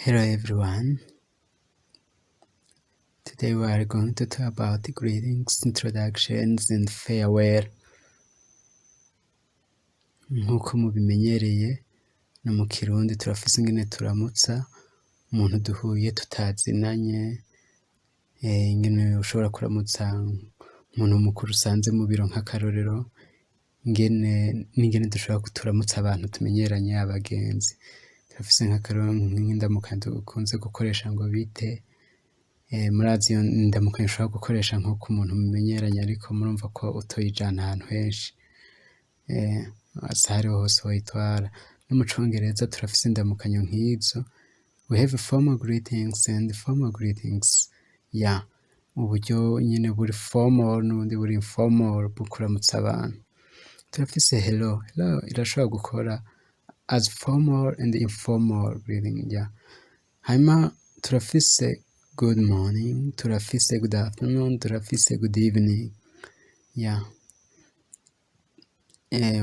Hello everyone. Today we are going to talk about greetings, introductions and farewell. Nk'uko mubimenyereye no mu Kirundi turafise ingene turamutsa umuntu duhuye tutazinanye, ingene ushobora kuramutsa umuntu mukuru usanze mu biro nk'akarorero, n'ingene dushobora kuturamutsa abantu tumenyeranye abagenzi. Turafise nk'akarorero nk'indamukanyo dukunze gukoresha ngo bite, murazi iyo ndamukanyo ushobora gukoresha nko ku muntu mumenyeranye ariko murumva ko utoyijana ahantu henshi, ahariho hose woyitwara. No mu congereza turafise indamukanyo nk'izo. We have formal greetings and formal greetings. Uburyo nyene buri formal n'ubundi buri informal bwo kuramutsa abantu. Turafise hello. Hello irashobora gukora as formal and informal greeting. Hanyuma turafise good morning, turafise good afternoon, turafise good evening.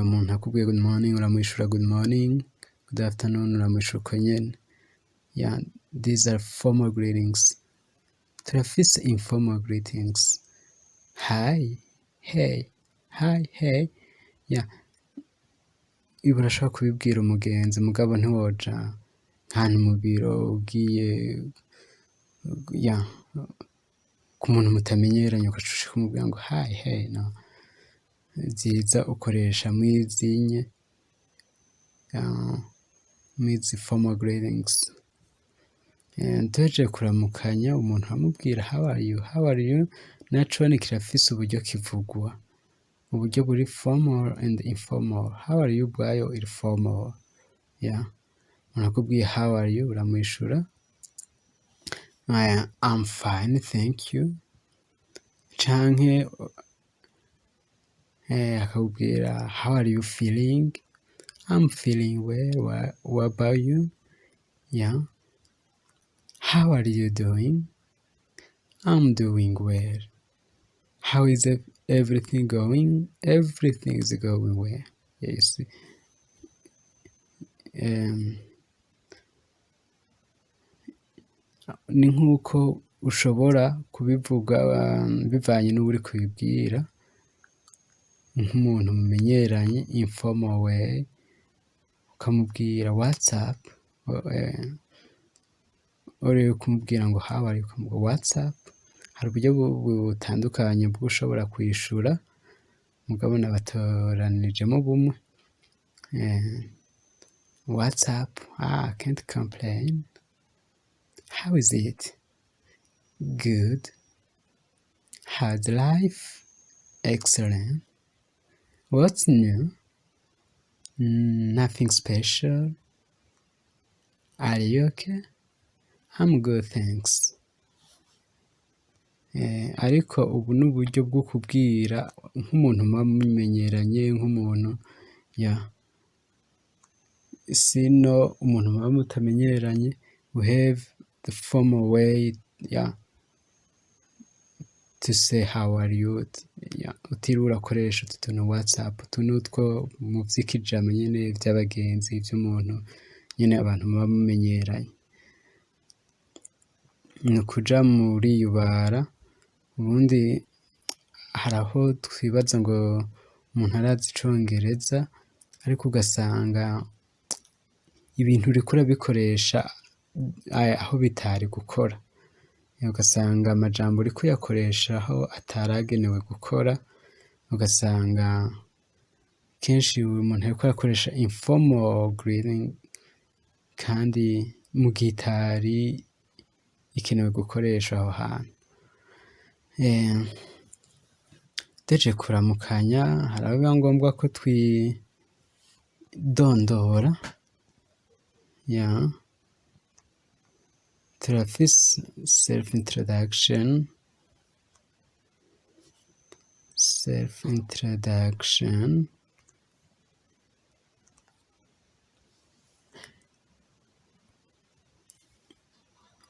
Umuntu akubwiye good morning uramwishura good morning, good afternoon uramwishura uko nyene. These are formal greetings. Turafise informal greetings. Hi, hey, hi, hey. Ibi urashobora kubibwira umugenzi mugabo ntiwoja nk'ahantu mu biro ugiye ku muntu mutamenyeranye ugaca kumubwira ngo hi, hey, no. Vyiza ukoresha mwizi formal greetings. Duhejeje kuramukanya umuntu aramubwira how are you, how are you, nacone kirafise uburyo kivugwa, uburyo buri formal and informal. How are you bwayo iri formal. Umuntu akubwiye how are you uramwishura I'm fine, thank you. Canke akakubwira how are you feeling, I'm feeling well, what about you? How are you doing? I'm doing well. How is everything going? Everything is going well. You see. Ni nk'uko ushobora kubivuga bivanye n'uri kubibwira, nk'umuntu mumenyeranye informal way ukamubwira what's up, uri kumubwira ngo how are you ukamubwira what's up. Hari uburyo butandukanye bwo ushobora kwishura mugabo nabatoranijemo bumwe. What's up? Can't complain. How is it? Good. How's life? Excellent. What's new? Nothing special. Are you okay? I'm good, thanks. Ariko ubu ni uburyo bwo kubwira nk'umuntu muba mumenyeranye, nk'umuntu sino umuntu muba mutamenyeranye. We have the formal way to say how are you. Utiriwe urakoresha utu tuntu WhatsApp, utu nutwo mu vy'ikijama nyene vy'abagenzi vy'umuntu nyene abantu muba mumenyeranye. Ni ukuja muriyubara. Ubundi hari aho twibaza ngo umuntu arazi icongereza ariko ugasanga ibintu uriko urabikoresha aho bitari gukora, ugasanga amajambo uriko uyakoresha aho ataragenewe gukora, ugasanga kenshi umuntu ariko arakoresha informal greeting kandi mu gihe itari ikenewe gukoresha aho hantu. Duhejeje kuramukanya hari aho biba ngombwa ko twidondora. Turafise self introduction.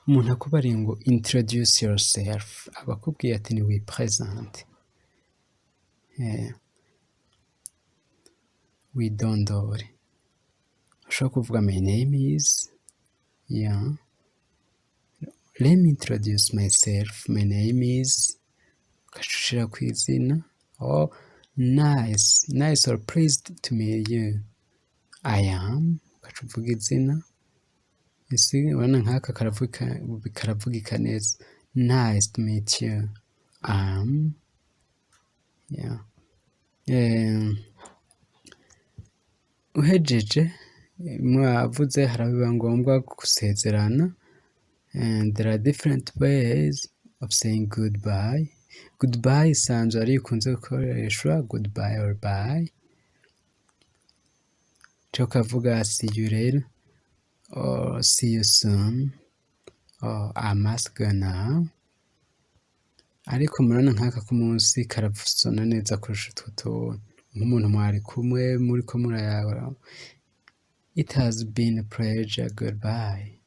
Umuntu akubariye ngo introduce yourself, abakubwiye ati ni wipresente, widondore. Ushobora kuvuga my name is, let me introduce myself, my name is, ugacushira kw'izina. Oh, nice or pleased to meet you. I am, ugaca uvuga izina. Isi urabona nk'aka karavugika neza. Nice to meet you. Yeah. Uhejeje mwavuze harabiba ngombwa gusezerana. And there are different ways of saying goodbye. Goodbye isanzwe ari ikunze gukoreshwa goodbye or bye. Cyo kavuga see you later or see you soon or I must go now. Ariko murabona nk'aka k'umunsi karasona neza kurusha utwo tuntu. Nk'umuntu mwari kumwe muriko murayabara. It has been a pleasure, goodbye.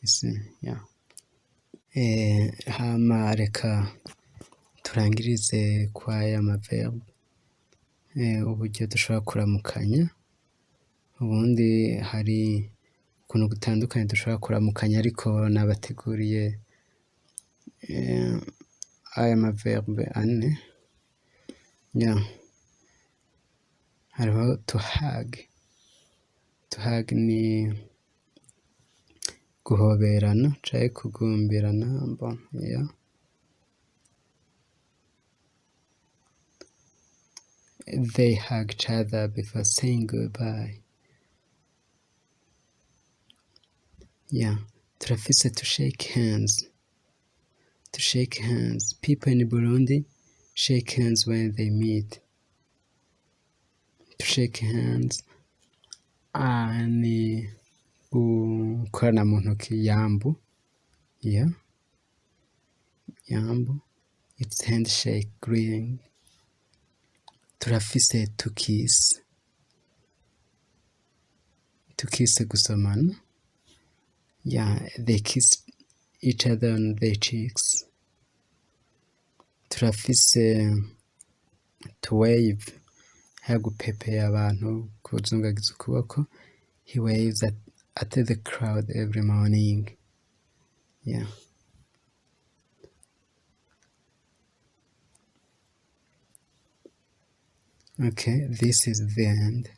You see, yeah. Hama reka turangirize kwa ya maverb. Uburyo dushobora kuramukanya. Ubundi hari ukuntu gutandukanye dushobora kuramukanya ariko nabateguriye aya maverbe ane. Yeah. Hariho to hug. To hug ni guhoberana canke kugumbirana. Yeah. They hug each other before saying goodbye. Yeah. Turafise to shake hands. To shake hands. People in Burundi shake hands when they meet. To shake hands ni gukorana mu ntoki yambu. Yeah. Yambu. It's handshake greeting. Turafise to kiss. To kiss gusomana. Yeah, they kiss each other on their cheeks. Turafise to wave. Hagupepea abantu kuzungagiza ukuboko. He waves at the crowd every morning. Yeah. Okay, this is the end.